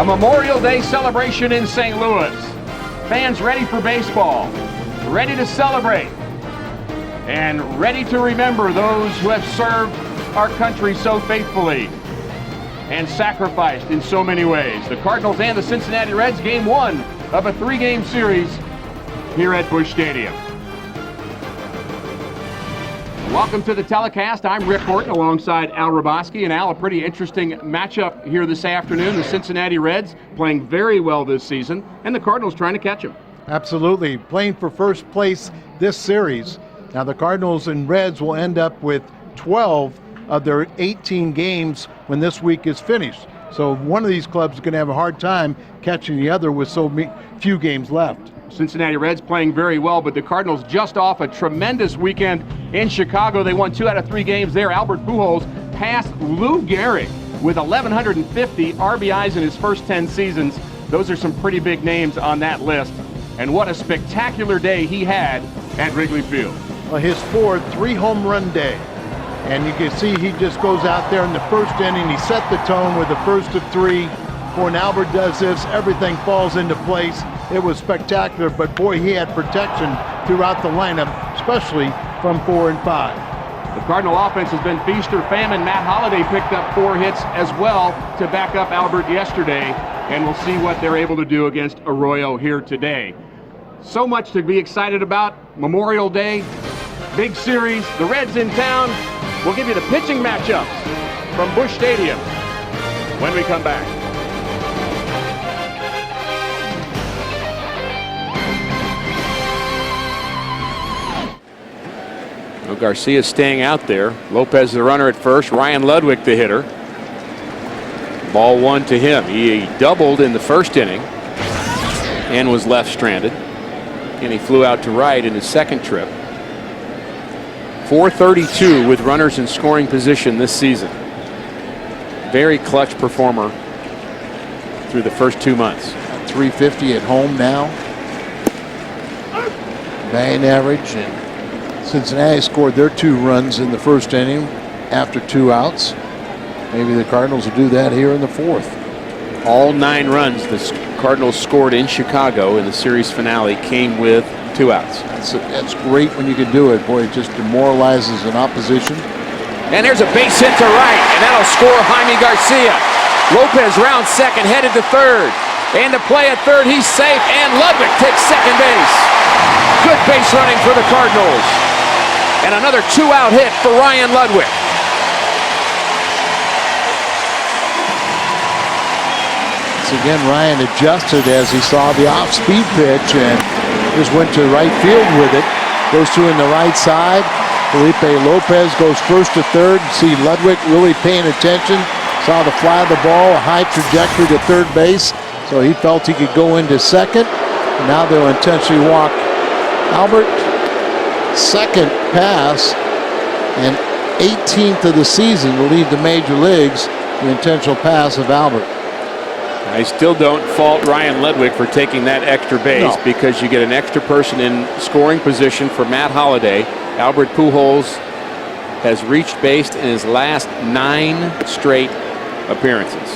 A Memorial Day celebration in St. Louis. Fans ready for baseball, ready to celebrate, and ready to remember those who have served our country so faithfully and sacrificed in so many ways. The Cardinals and the Cincinnati Reds, game one of a three-game series here at Busch Stadium. Welcome to the telecast. I'm Rick Horton alongside Al Raboski. And Al, a pretty interesting matchup here this afternoon. The Cincinnati Reds playing very well this season, and the Cardinals trying to catch them. Absolutely. Playing for first place this series. Now the Cardinals and Reds will end up with 12 of their 18 games when this week is finished. So one of these clubs is going to have a hard time catching the other with so few games left. Cincinnati Reds playing very well, but the Cardinals just off a tremendous weekend in Chicago. They won 2 out of 3 games there. Albert Pujols passed Lou Gehrig with 1,150 RBIs in his first 10 seasons. Those are some pretty big names on that list. And what a spectacular day he had at Wrigley Field. Well, his fourth 3-home run day. And you can see he just goes out there in the first inning. He set the tone with the first of 3. When Albert does this, everything falls into place. It was spectacular, but boy, he had protection throughout the lineup, especially from 4 and 5. The Cardinal offense has been feast or famine. Matt Holliday picked up 4 hits as well to back up Albert yesterday, and we'll see what they're able to do against Arroyo here today. So much to be excited about. Memorial Day, big series, the Reds in town. We'll give you the pitching matchups from Busch Stadium when we come back. Garcia staying out there. Lopez the runner at first. Ryan Ludwig the hitter. Ball 1 to him. He doubled in the first inning and was left stranded. And he flew out to right in his second trip. 432 with runners in scoring position this season. Very clutch performer through the first 2 months. 350 at home now. Batting average, and Cincinnati scored their 2 runs in the first inning after 2 outs. Maybe the Cardinals will do that here in the 4th. All 9 runs the Cardinals scored in Chicago in the series finale came with 2 outs. That's great when you can do it. Boy, it just demoralizes an opposition. And there's a base hit to right, and that'll score Jaime Garcia. Lopez rounds second, headed to third. And to play at third, he's safe, and Ludwig takes second base. Good base running for the Cardinals. And another 2-out hit for Ryan Ludwig. So again, Ryan adjusted as he saw the off-speed pitch and just went to right field with it. Goes to in the right side. Felipe Lopez goes first to third. See Ludwig really paying attention. Saw the fly of the ball, a high trajectory to third base. So he felt he could go into second. And now they'll intentionally walk Albert. Second pass and 18th of the season to lead the major leagues, the intentional pass of Albert. I still don't fault Ryan Ludwig for taking that extra base because you get an extra person in scoring position for Matt Holliday. Albert Pujols has reached base in his last 9 straight appearances.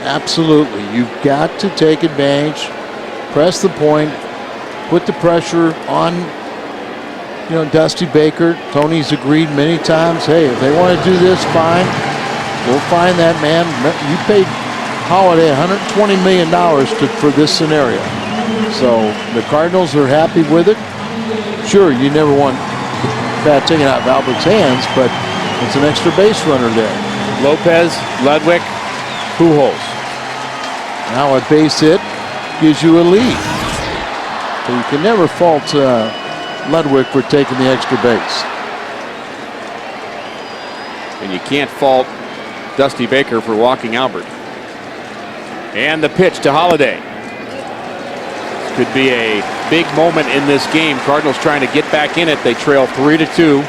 Absolutely. You've got to take advantage, press the point, put the pressure on Dusty Baker. Tony's agreed many times, hey, if they want to do this, fine. We'll find that man. You paid Holliday $120 million for this scenario. So the Cardinals are happy with it. Sure, you never want that taken out of Albert's hands, but it's an extra base runner there. Lopez, Ludwig, Pujols. Now a base hit gives you a lead. So you can never fault Ludwig for taking the extra base. And you can't fault Dusty Baker for walking Albert. And the pitch to Holliday. This could be a big moment in this game. Cardinals trying to get back in it. They trail 3-2.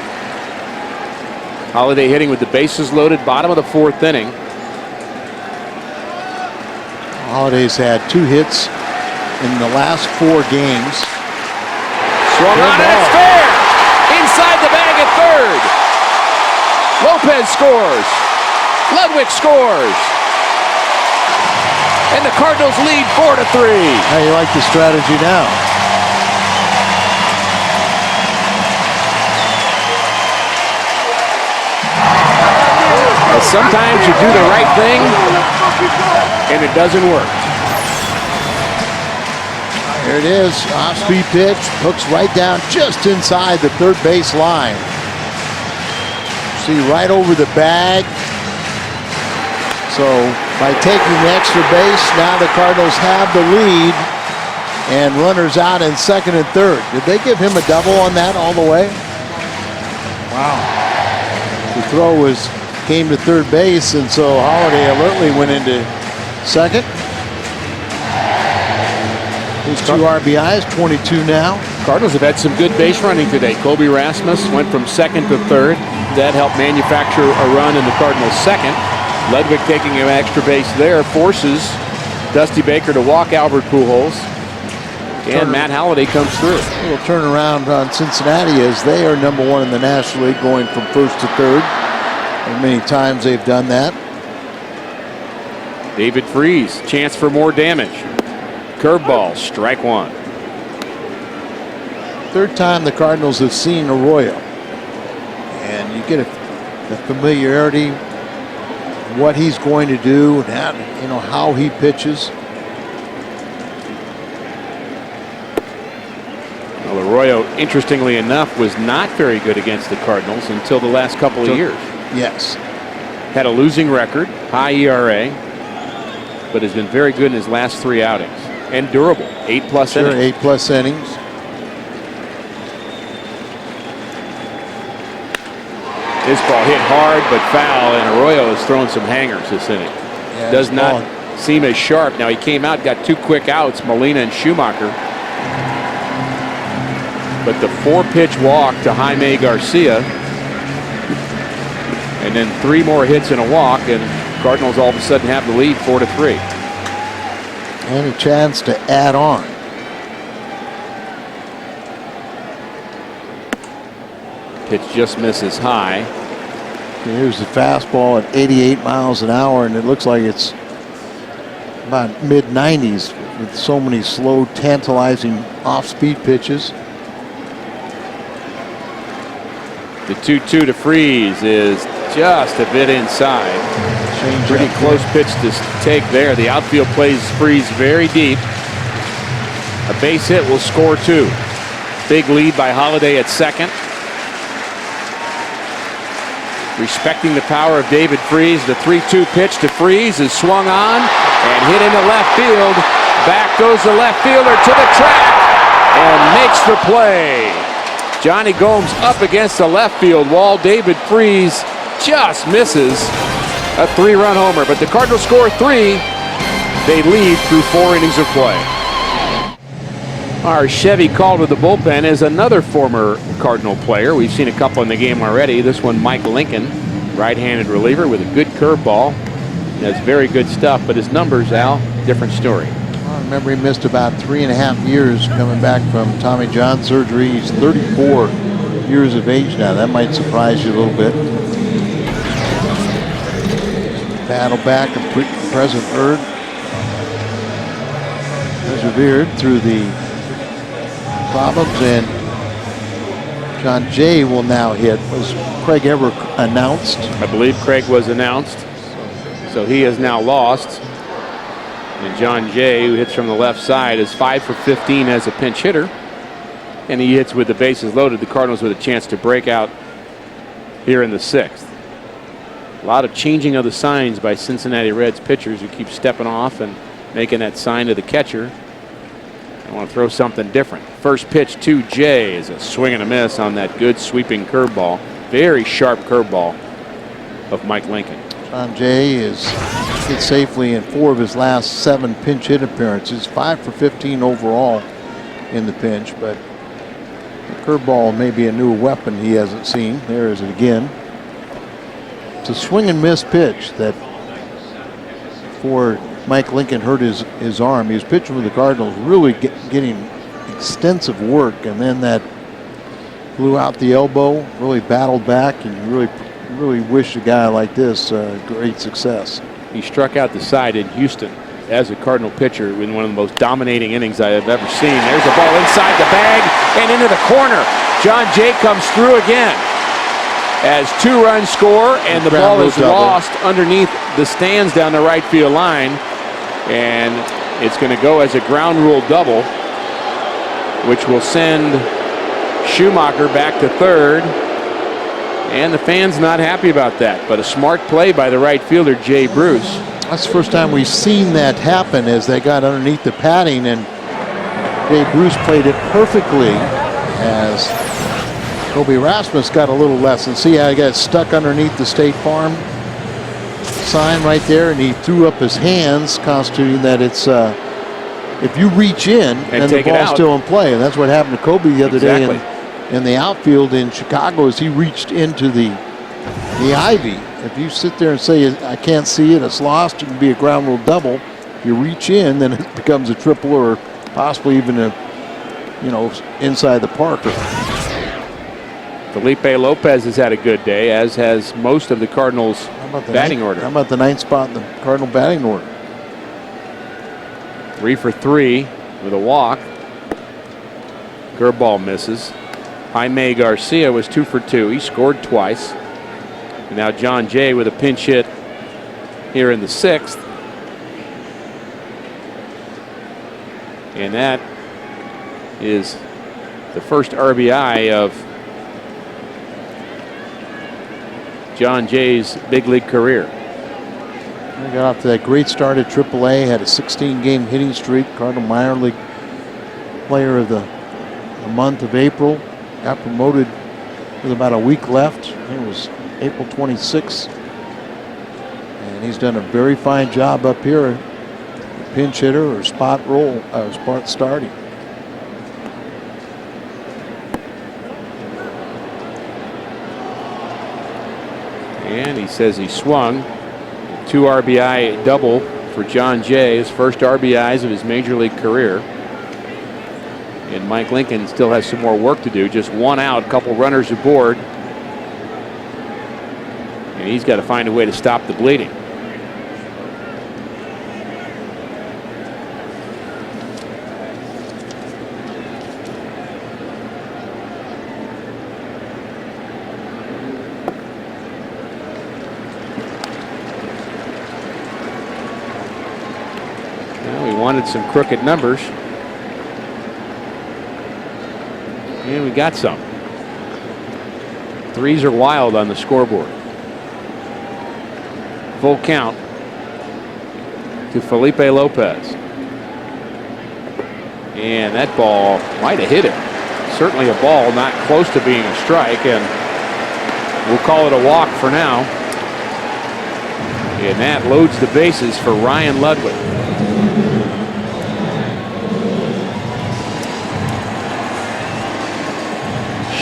Holliday hitting with the bases loaded, bottom of the 4th inning. Holliday's had 2 hits in the last 4 games. Swung on, and it's fair! Inside the bag at third. Lopez scores. Ludwig scores. and the Cardinals lead 4-3. How you like the strategy now? But sometimes you do the right thing, and it doesn't work. Here it is, off-speed pitch, hooks right down just inside the third base line. See right over the bag. So by taking the extra base, now the Cardinals have the lead and runners out in second and third. Did they give him a double on that all the way? Wow. The throw came to third base, and so Holiday alertly went into second. His 2 RBIs, 22 now. Cardinals have had some good base running today. Kobe Rasmus went from second to third. That helped manufacture a run in the Cardinals' second. Ludwig taking an extra base there forces Dusty Baker to walk Albert Pujols. And Matt Holliday comes through. A little turnaround on Cincinnati as they are number 1 in the National League, going from first to third. And many times they've done that. David Freese, chance for more damage. Curveball, strike 1. Third time the Cardinals have seen Arroyo. And you get the familiarity, what he's going to do, and how he pitches. Well, Arroyo, interestingly enough, was not very good against the Cardinals until the last couple of years. Yes. Had a losing record, high ERA, but has been very good in his last 3 outings. And durable, 8+ innings. 8+ innings. This ball hit hard but foul, and Arroyo has thrown some hangers this inning. Yeah, does not seem as sharp. Now he came out, got 2 quick outs, Molina and Schumacher. But the 4-pitch walk to Jaime Garcia, and then 3 more hits and a walk, and Cardinals all of a sudden have the lead 4-3. And a chance to add on. Pitch just misses high. Here's the fastball at 88 miles an hour, and it looks like it's about mid-90s with so many slow, tantalizing off-speed pitches. The 2-2 to Freese is just a bit inside. Pretty close pitch to take there. The outfield plays Freese very deep. A base hit will score 2. Big lead by Holiday at second. Respecting the power of David Freese, the 3-2 pitch to Freese is swung on and hit into left field. Back goes the left fielder to the track and makes the play. Johnny Gomes up against the left field wall. David Freese just misses a 3-run homer, but the Cardinals score 3. They lead through 4 innings of play. Our Chevy call to the bullpen is another former Cardinal player. We've seen a couple in the game already. This one, Mike Lincoln, right-handed reliever with a good curveball. That's very good stuff, but his numbers, Al, different story. I remember he missed about 3.5 years coming back from Tommy John surgery. He's 34 years of age now. That might surprise you a little bit. Battle back and present third. Persevered through the problems, and John Jay will now hit. Was Craig ever announced? I believe Craig was announced, so he has now lost. And John Jay, who hits from the left side, is 5 for 15 as a pinch hitter, and he hits with the bases loaded. The Cardinals with a chance to break out here in the 6th. A lot of changing of the signs by Cincinnati Reds pitchers who keep stepping off and making that sign to the catcher. I want to throw something different. First pitch to Jay is a swing and a miss on that good sweeping curveball. Very sharp curveball of Mike Lincoln. John Jay is hit safely in 4 of his last 7 pinch hit appearances. 5 for 15 overall in the pinch, but the curveball may be a new weapon he hasn't seen. There is it again. It's a swing and miss pitch that, before Mike Lincoln hurt his arm, he was pitching with the Cardinals, really getting extensive work, and then that blew out the elbow, really battled back, and really wish a guy like this great success. He struck out the side in Houston as a Cardinal pitcher in one of the most dominating innings I have ever seen. There's a ball inside the bag and into the corner. John Jay comes through again as 2 runs score, and the ball is lost underneath the stands down the right field line, and it's going to go as a ground rule double, which will send Schumacher back to third. And the fans not happy about that, but a smart play by the right fielder, Jay Bruce. That's the first time we've seen that happen, as they got underneath the padding, and Jay Bruce played it perfectly, as Kobe Rasmus got a little lesson. See how he got stuck underneath the State Farm sign right there, and he threw up his hands, constituting that it's if you reach in, then the ball's still in play. And that's what happened to Kobe the other day in the outfield in Chicago, as he reached into the ivy. If you sit there and say, I can't see it, it's lost, it can be a ground rule double. If you reach in, then it becomes a triple, or possibly even a, inside the Parker. Felipe Lopez has had a good day, as has most of the Cardinals' batting order. How about the 9th spot in the Cardinal batting order? 3 for 3 with a walk. Curveball misses. Jaime Garcia was 2 for 2. He scored twice. And now John Jay with a pinch hit here in the 6th. And that is the first RBI of John Jay's big league career. He got off to that great start at AAA, had a 16-game hitting streak, Cardinal minor league player of the month of April. Got promoted with about a week left. I think it was April 26th. And he's done a very fine job up here, pinch hitter or spot starting. And he says he swung. 2 RBI double for John Jay, his first RBIs of his major league career. And Mike Lincoln still has some more work to do. Just 1 out, couple runners aboard. And he's got to find a way to stop the bleeding. Wanted some crooked numbers, and we got some. 3s are wild on the scoreboard. Full count to Felipe Lopez, and that ball might have hit him. Certainly a ball not close to being a strike, and we'll call it a walk for now. And that loads the bases for Ryan Ludwig.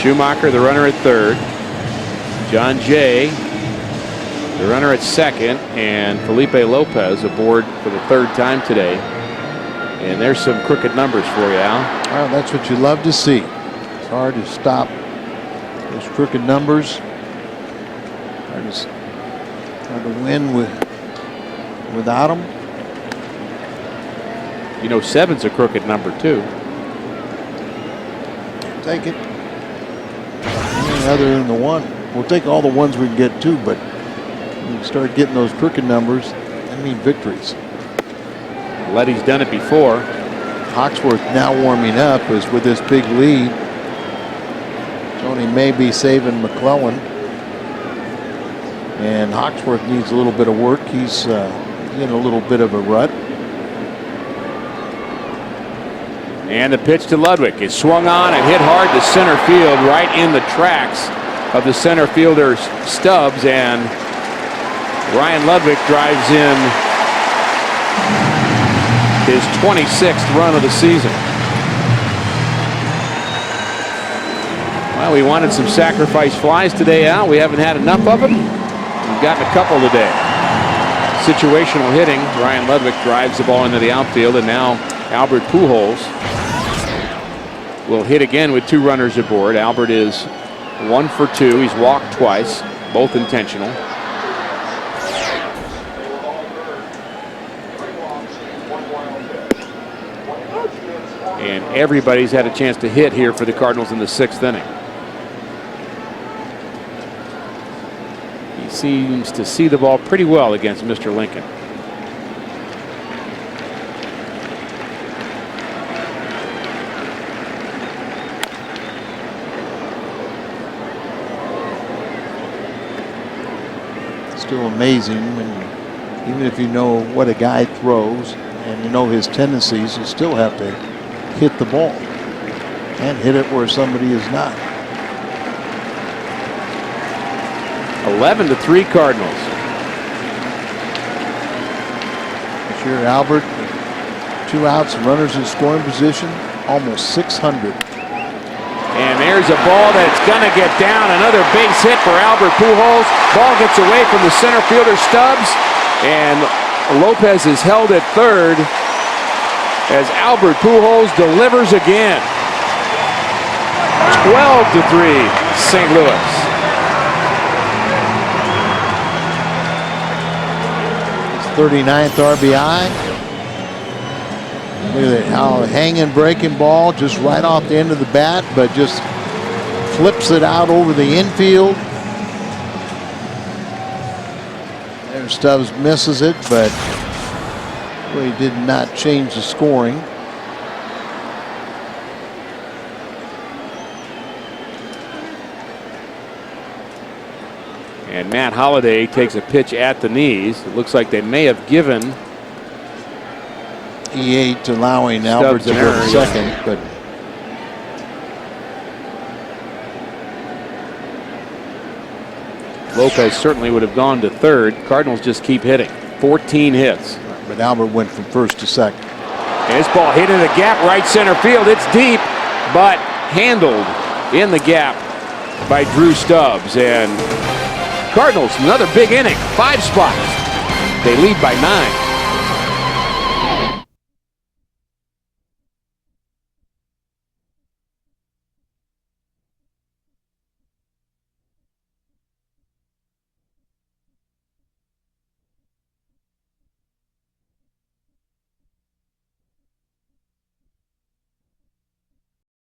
Schumacher, the runner at third. John Jay, the runner at second, and Felipe Lopez aboard for the 3rd time today. And there's some crooked numbers for you, Al. Well, that's what you love to see. It's hard to stop those crooked numbers. Hard to win without them. 7's a crooked number too. Take it. Other than the 1, we'll take all the ones we can get too, but when you start getting those crooked numbers, that mean victories. Letty's done it before. Hawksworth now warming up is with this big lead. Tony may be saving McClellan, and Hawksworth needs a little bit of work. He's in a little bit of a rut. And the pitch to Ludwig is swung on and hit hard to center field, right in the tracks of the center fielder's Stubbs, and Ryan Ludwig drives in his 26th run of the season. Well, we wanted some sacrifice flies today, Al. We haven't had enough of them. We've gotten a couple today. Situational hitting. Ryan Ludwig drives the ball into the outfield, and now Albert Pujols will hit again with 2 runners aboard. Albert is 1 for 2. He's walked twice, both intentional. And everybody's had a chance to hit here for the Cardinals in the 6th inning. He seems to see the ball pretty well against Mr. Lincoln. Still amazing when, even if you know what a guy throws and you know his tendencies, you still have to hit the ball and hit it where somebody is not. 11-3 Cardinals. Here, Albert, 2 outs, runners in scoring position, almost 600. And there's a ball that's going to get down. Another base hit for Albert Pujols. Ball gets away from the center fielder Stubbs, and Lopez is held at third as Albert Pujols delivers again. 12-3 St. Louis. His 39th RBI. Look at how hanging, breaking ball just right off the end of the bat, but just flips it out over the infield. There, Stubbs misses it, but really did not change the scoring. And Matt Holliday takes a pitch at the knees. It looks like they may have given E8, allowing Albert to go to second, but Lopez certainly would have gone to third. Cardinals just keep hitting. 14 hits. But Albert went from first to second. And this ball hit in the gap, right center field. It's deep, but handled in the gap by Drew Stubbs. And Cardinals, another big inning, 5 spots. They lead by 9.